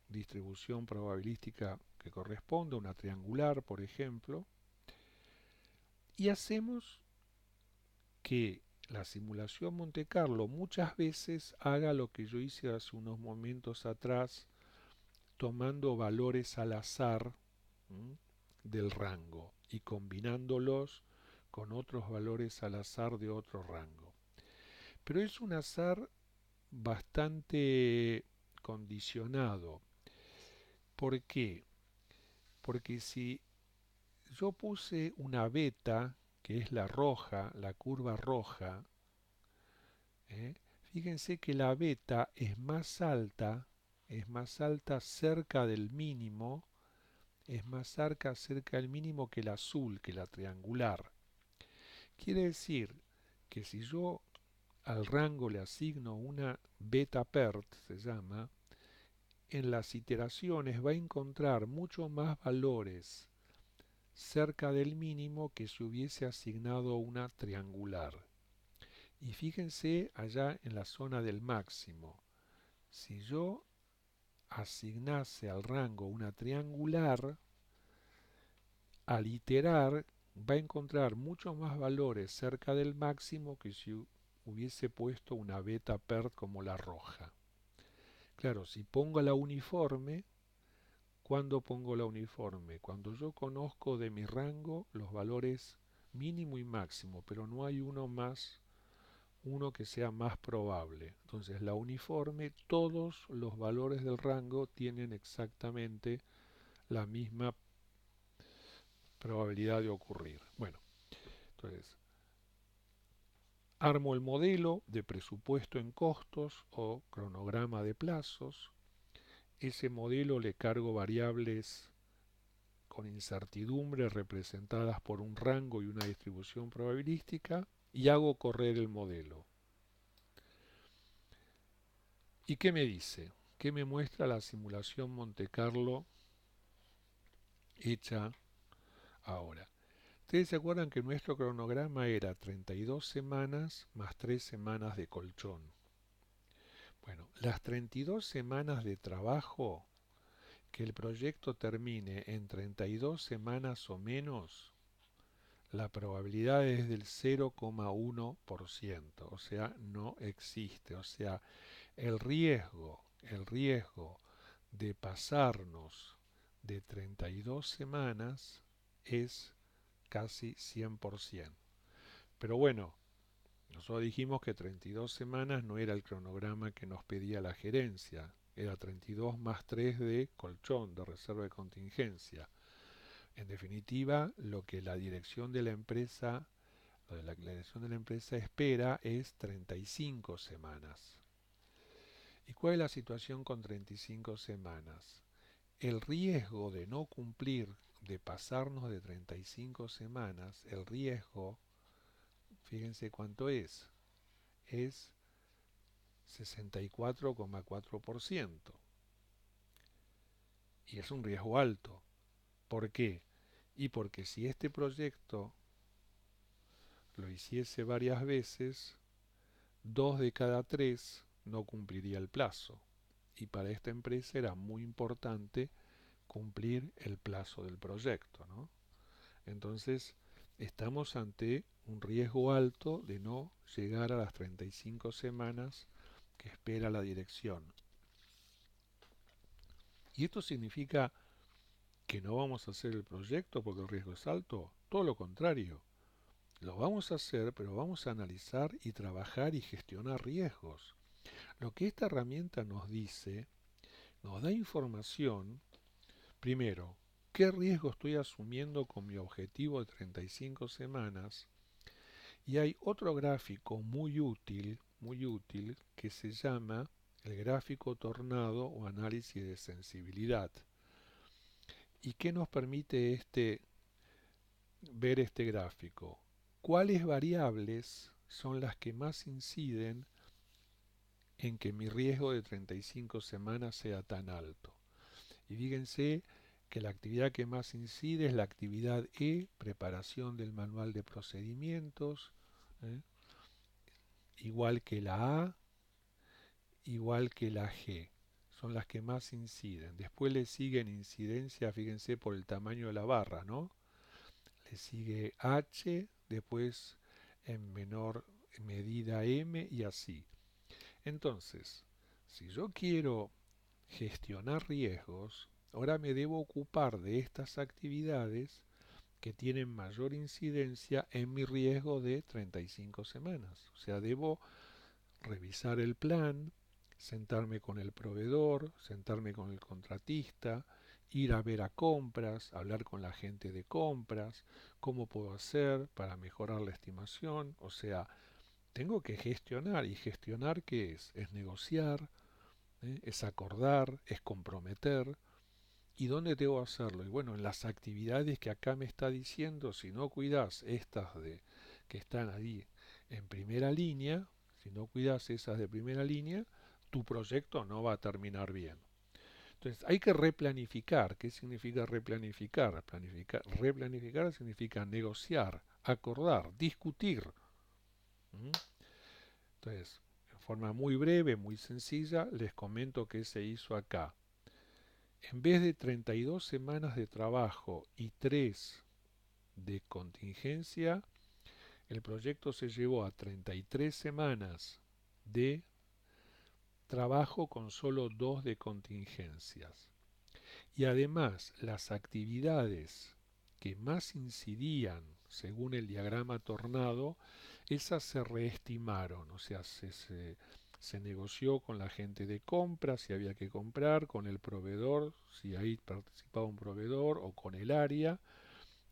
distribución probabilística que corresponde, una triangular, por ejemplo, y hacemos que la simulación Monte Carlo muchas veces haga lo que yo hice hace unos momentos atrás, tomando valores al azar del rango y combinándolos con otros valores al azar de otro rango. Pero es un azar bastante condicionado. ¿Por qué? Porque si yo puse una beta, que es la roja, la curva roja, fíjense que la beta es más alta cerca del mínimo, es más cerca del mínimo que el azul, que la triangular. Quiere decir que si yo al rango le asigno una beta PERT, se llama, en las iteraciones va a encontrar mucho más valores cerca del mínimo que si hubiese asignado una triangular. Y fíjense allá en la zona del máximo. Si yo asignase al rango una triangular, al iterar va a encontrar muchos más valores cerca del máximo que si hubiese puesto una beta PERT como la roja. Claro, si pongo la uniforme, ¿cuándo pongo la uniforme? Cuando yo conozco de mi rango los valores mínimo y máximo, pero no hay uno que sea más probable. Entonces la uniforme, todos los valores del rango tienen exactamente la misma probabilidad de ocurrir. Bueno, entonces armo el modelo de presupuesto en costos o cronograma de plazos. Ese modelo le cargo variables con incertidumbre representadas por un rango y una distribución probabilística y hago correr el modelo. ¿Y qué me dice? ¿Qué me muestra la simulación Monte Carlo hecha ahora? Ustedes se acuerdan que nuestro cronograma era 32 semanas más 3 semanas de colchón. Bueno, las 32 semanas de trabajo, que el proyecto termine en 32 semanas o menos, la probabilidad es del 0,1%, o sea, no existe. O sea, el riesgo de pasarnos de 32 semanas es casi 100%. Pero bueno, nosotros dijimos que 32 semanas no era el cronograma que nos pedía la gerencia, era 32 más 3 de colchón, de reserva de contingencia. En definitiva, lo que la dirección de la empresa, la dirección de la empresa espera es 35 semanas. ¿Y cuál es la situación con 35 semanas? El riesgo de no cumplir, de pasarnos de 35 semanas, el riesgo, fíjense cuánto es 64,4%. Y es un riesgo alto. ¿Por qué? Y porque si este proyecto lo hiciese varias veces, 2 de cada 3 no cumpliría el plazo. Y para esta empresa era muy importante cumplir el plazo del proyecto, ¿no? Entonces, estamos ante un riesgo alto de no llegar a las 35 semanas que espera la dirección. ¿Y esto significa que no vamos a hacer el proyecto porque el riesgo es alto? Todo lo contrario. Lo vamos a hacer, pero vamos a analizar y trabajar y gestionar riesgos. Lo que esta herramienta nos dice, nos da información, primero, qué riesgo estoy asumiendo con mi objetivo de 35 semanas. Y hay otro gráfico muy útil, que se llama el gráfico tornado o análisis de sensibilidad. ¿Y qué nos permite ver este gráfico? ¿Cuáles variables son las que más inciden en que mi riesgo de 35 semanas sea tan alto? Y fíjense que la actividad que más incide es la actividad E, preparación del manual de procedimientos, ¿eh? Igual que la A, igual que la G. Son las que más inciden. Después le siguen incidencia, fíjense, por el tamaño de la barra, ¿no? Le sigue H, después en menor medida M y así. Entonces, si yo quiero gestionar riesgos, ahora me debo ocupar de estas actividades que tienen mayor incidencia en mi riesgo de 35 semanas. O sea, debo revisar el plan, sentarme con el proveedor, sentarme con el contratista, ir a ver a compras, hablar con la gente de compras, cómo puedo hacer para mejorar la estimación, o sea, tengo que gestionar. ¿Y gestionar qué es? Es negociar, es acordar, es comprometer. ¿Y dónde debo hacerlo? Y bueno, en las actividades que acá me está diciendo, si no cuidas estas que están ahí en primera línea, si no cuidas esas de primera línea, tu proyecto no va a terminar bien. Entonces hay que replanificar. ¿Qué significa replanificar? Replanificar significa negociar, acordar, discutir. ¿Mm? Entonces, en forma muy breve, muy sencilla, les comento qué se hizo acá. En vez de 32 semanas de trabajo y 3 de contingencia, el proyecto se llevó a 33 semanas de trabajo con solo 2 de contingencias. Y además, las actividades que más incidían, según el diagrama Tornado, esas se reestimaron, o sea, se negoció con la gente de compra si había que comprar, con el proveedor, si ahí participaba un proveedor, o con el área.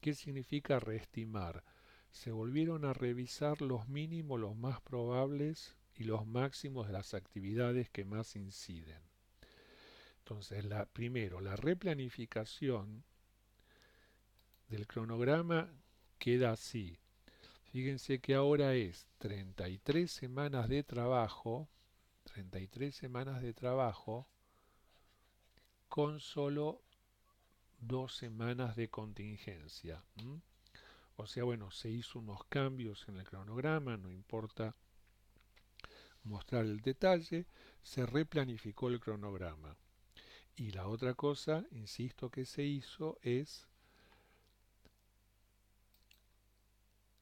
¿Qué significa reestimar? Se volvieron a revisar los mínimos, los más probables y los máximos de las actividades que más inciden. Entonces, primero, la replanificación del cronograma queda así. Fíjense que ahora es 33 semanas de trabajo, 33 semanas de trabajo con solo 2 semanas de contingencia. O sea, bueno, se hizo unos cambios en el cronograma, no importa mostrar el detalle, se replanificó el cronograma. Y la otra cosa, insisto, que se hizo es,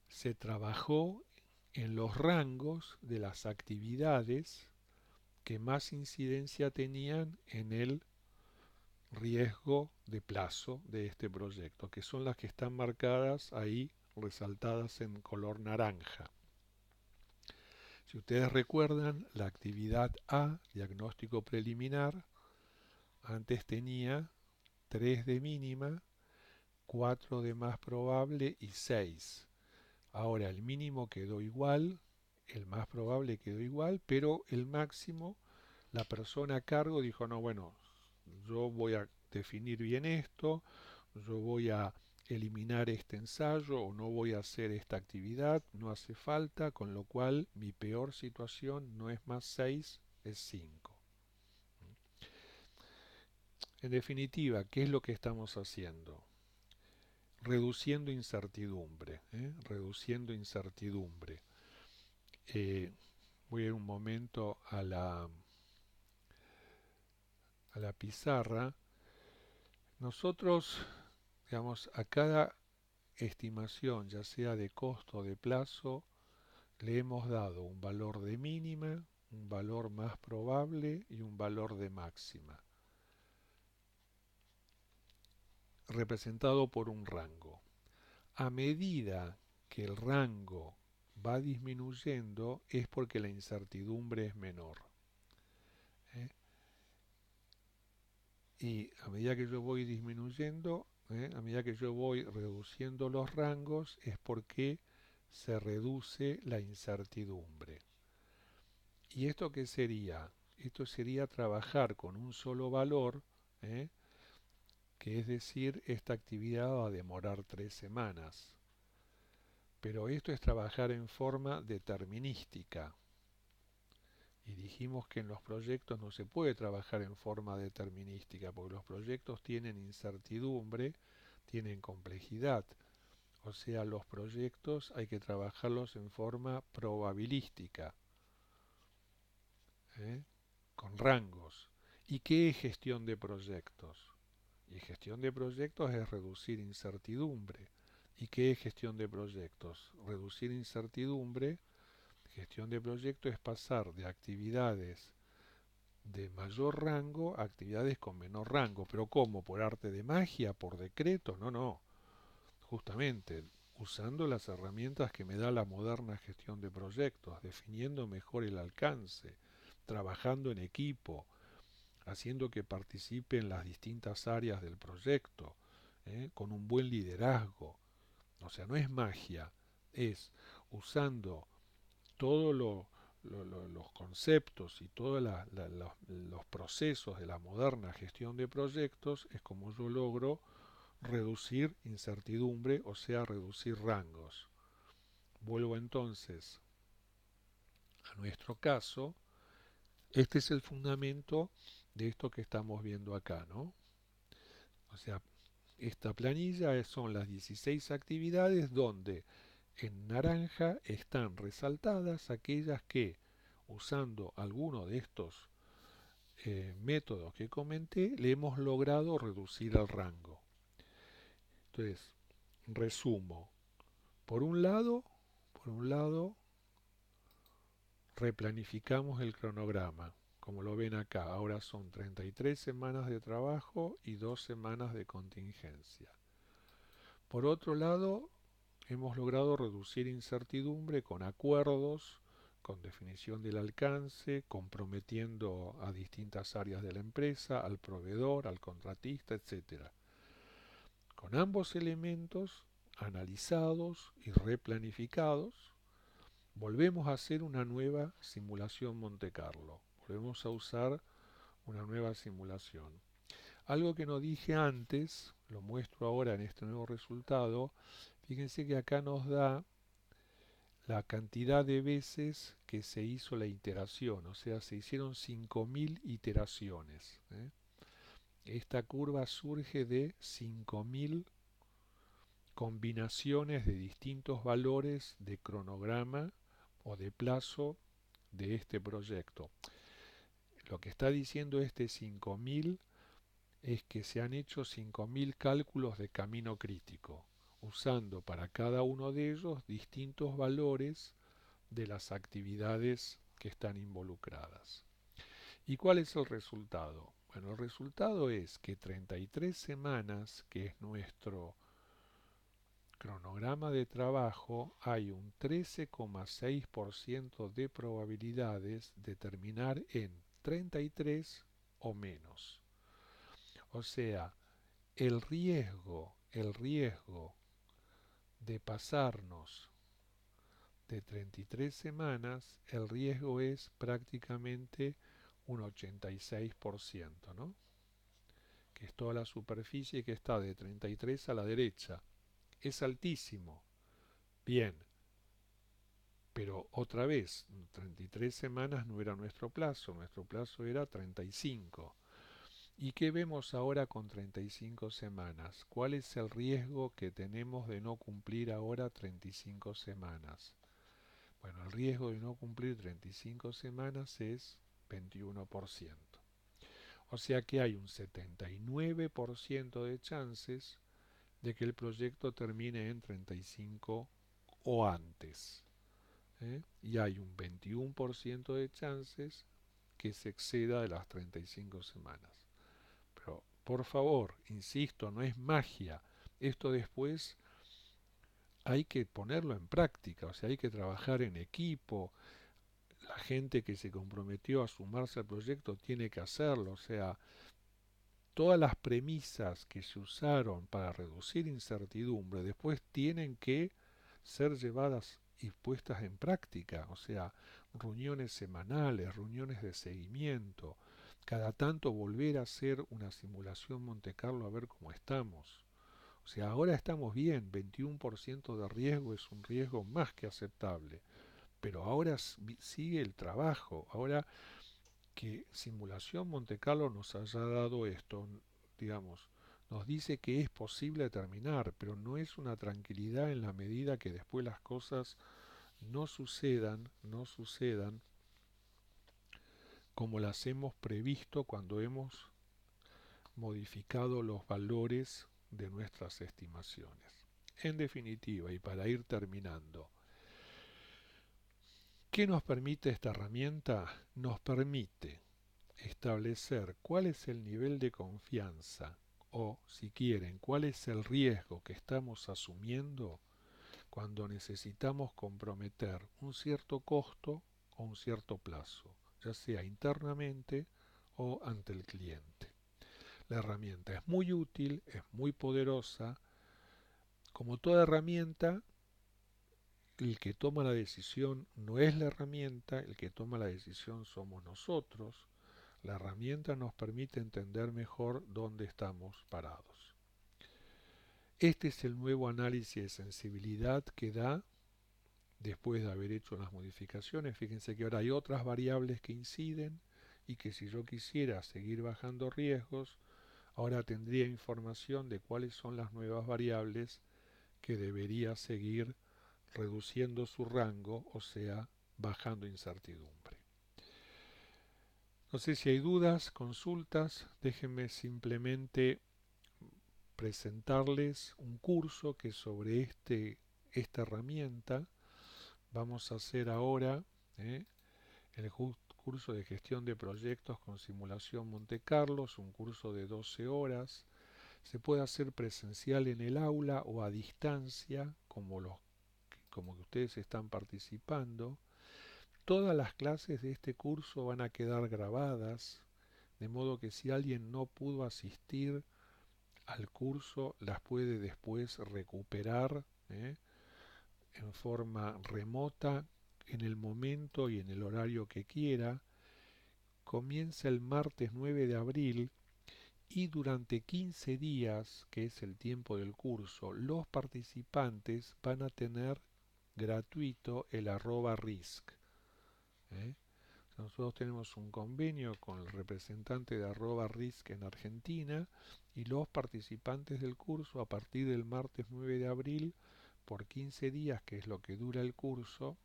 se trabajó en los rangos de las actividades que más incidencia tenían en el riesgo de plazo de este proyecto, que son las que están marcadas ahí, resaltadas en color naranja. Si ustedes recuerdan, la actividad A, diagnóstico preliminar, antes tenía 3 de mínima, 4 de más probable y 6. Ahora el mínimo quedó igual, el más probable quedó igual, pero el máximo, la persona a cargo dijo, no, bueno, yo voy a definir bien esto, yo voy a eliminar este ensayo o no voy a hacer esta actividad, no hace falta, con lo cual mi peor situación no es más 6, es 5. En definitiva, ¿qué es lo que estamos haciendo? Reduciendo incertidumbre, reduciendo incertidumbre. Voy a ir un momento a la pizarra. Nosotros, digamos, a cada estimación, ya sea de costo o de plazo, le hemos dado un valor de mínima, un valor más probable y un valor de máxima, representado por un rango. A medida que el rango va disminuyendo es porque la incertidumbre es menor. ¿eh? Y a medida que yo voy disminuyendo, a medida que yo voy reduciendo los rangos, es porque se reduce la incertidumbre. ¿Y esto qué sería? Esto sería trabajar con un solo valor, que es decir, esta actividad va a demorar 3 semanas. Pero esto es trabajar en forma determinística. Y dijimos que en los proyectos no se puede trabajar en forma determinística, porque los proyectos tienen incertidumbre, tienen complejidad. O sea, los proyectos hay que trabajarlos en forma probabilística, ¿eh? Con rangos. ¿Y qué es gestión de proyectos? Y gestión de proyectos es reducir incertidumbre. ¿Y qué es gestión de proyectos? Reducir incertidumbre. Gestión de proyectos es pasar de actividades de mayor rango a actividades con menor rango. ¿Pero cómo? ¿Por arte de magia? ¿Por decreto? No, no. Justamente usando las herramientas que me da la moderna gestión de proyectos, definiendo mejor el alcance, trabajando en equipo, haciendo que participen las distintas áreas del proyecto, con un buen liderazgo. O sea, no es magia, es usando todos los conceptos y todos los procesos de la moderna gestión de proyectos es como yo logro reducir incertidumbre, o sea, reducir rangos. Vuelvo entonces a nuestro caso. Este es el fundamento de esto que estamos viendo acá, ¿no? O sea, esta planilla son las 16 actividades donde en naranja están resaltadas aquellas que, usando alguno de estos métodos que comenté, le hemos logrado reducir el rango. Entonces, resumo. Por un lado, replanificamos el cronograma. Como lo ven acá, ahora son 33 semanas de trabajo y 2 semanas de contingencia. Por otro lado, hemos logrado reducir incertidumbre con acuerdos, con definición del alcance, comprometiendo a distintas áreas de la empresa, al proveedor, al contratista, etc. Con ambos elementos analizados y replanificados, volvemos a hacer una nueva simulación Monte Carlo. Volvemos a usar una nueva simulación. Algo que no dije antes, lo muestro ahora en este nuevo resultado. Fíjense que acá nos da la cantidad de veces que se hizo la iteración, o sea, se hicieron 5.000 iteraciones. Esta curva surge de 5.000 combinaciones de distintos valores de cronograma o de plazo de este proyecto. Lo que está diciendo este 5.000 es que se han hecho 5.000 cálculos de camino crítico, usando para cada uno de ellos distintos valores de las actividades que están involucradas. ¿Y cuál es el resultado? Bueno, el resultado es que 33 semanas, que es nuestro cronograma de trabajo, hay un 13,6% de probabilidades de terminar en 33 o menos. O sea, el riesgo de pasarnos de 33 semanas, el riesgo es prácticamente un 86%, ¿no? Que es toda la superficie que está de 33 a la derecha. Es altísimo. Bien, pero otra vez, 33 semanas no era nuestro plazo era 35. ¿Y qué vemos ahora con 35 semanas? ¿Cuál es el riesgo que tenemos de no cumplir ahora 35 semanas? Bueno, el riesgo de no cumplir 35 semanas es 21%. O sea que hay un 79% de chances de que el proyecto termine en 35 o antes. Y hay un 21% de chances que se exceda de las 35 semanas. Pero, por favor, insisto, no es magia. Esto después hay que ponerlo en práctica, o sea, hay que trabajar en equipo. La gente que se comprometió a sumarse al proyecto tiene que hacerlo, o sea, todas las premisas que se usaron para reducir incertidumbre después tienen que ser llevadas y puestas en práctica, o sea, reuniones semanales, reuniones de seguimiento, cada tanto volver a hacer una simulación Monte Carlo a ver cómo estamos. O sea, ahora estamos bien, 21% de riesgo es un riesgo más que aceptable, pero ahora sigue el trabajo, ahora que simulación Monte Carlo nos haya dado esto, digamos, nos dice que es posible terminar, pero no es una tranquilidad en la medida que después las cosas no sucedan como las hemos previsto cuando hemos modificado los valores de nuestras estimaciones. En definitiva, y para ir terminando, ¿qué nos permite esta herramienta? Nos permite establecer cuál es el nivel de confianza o, si quieren, cuál es el riesgo que estamos asumiendo cuando necesitamos comprometer un cierto costo o un cierto plazo, ya sea internamente o ante el cliente. La herramienta es muy útil, es muy poderosa. Como toda herramienta, el que toma la decisión no es la herramienta, el que toma la decisión somos nosotros. La herramienta nos permite entender mejor dónde estamos parados. Este es el nuevo análisis de sensibilidad que da después de haber hecho las modificaciones. Fíjense que ahora hay otras variables que inciden y que si yo quisiera seguir bajando riesgos, ahora tendría información de cuáles son las nuevas variables que debería seguir reduciendo su rango, o sea, bajando incertidumbre. No sé si hay dudas, consultas, déjenme simplemente presentarles un curso que sobre esta herramienta vamos a hacer ahora, el curso de gestión de proyectos con simulación Monte Carlo, es un curso de 12 horas, se puede hacer presencial en el aula o a distancia, como que ustedes están participando. Todas las clases de este curso van a quedar grabadas, de modo que si alguien no pudo asistir al curso, las puede después recuperar en forma remota, en el momento y en el horario que quiera. Comienza el martes 9 de abril y durante 15 días, que es el tiempo del curso, los participantes van a tener gratuito el @risk. ¿eh? Nosotros tenemos un convenio con el representante de @risk en Argentina y los participantes del curso a partir del martes 9 de abril por 15 días, que es lo que dura el curso,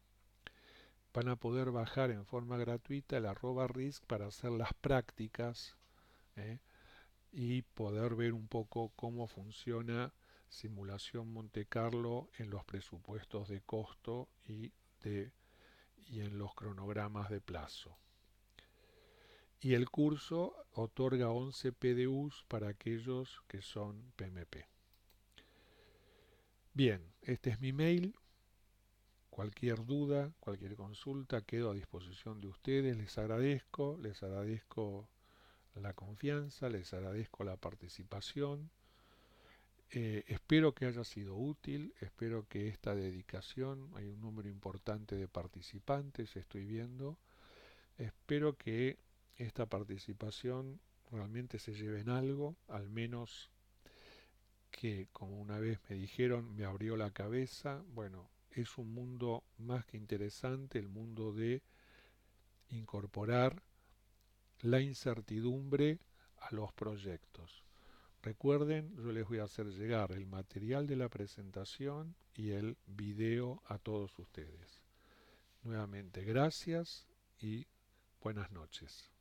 van a poder bajar en forma gratuita el @risk para hacer las prácticas y poder ver un poco cómo funciona simulación Monte Carlo en los presupuestos de costo y en los cronogramas de plazo. Y el curso otorga 11 PDUs para aquellos que son PMP. Bien, este es mi mail. Cualquier duda, cualquier consulta, quedo a disposición de ustedes. Les agradezco la confianza, les agradezco la participación. Espero que haya sido útil, espero que esta dedicación, hay un número importante de participantes, estoy viendo, espero que esta participación realmente se lleve en algo, al menos que, como una vez me dijeron, me abrió la cabeza. Bueno, es un mundo más que interesante, el mundo de incorporar la incertidumbre a los proyectos. Recuerden, yo les voy a hacer llegar el material de la presentación y el video a todos ustedes. Nuevamente, gracias y buenas noches.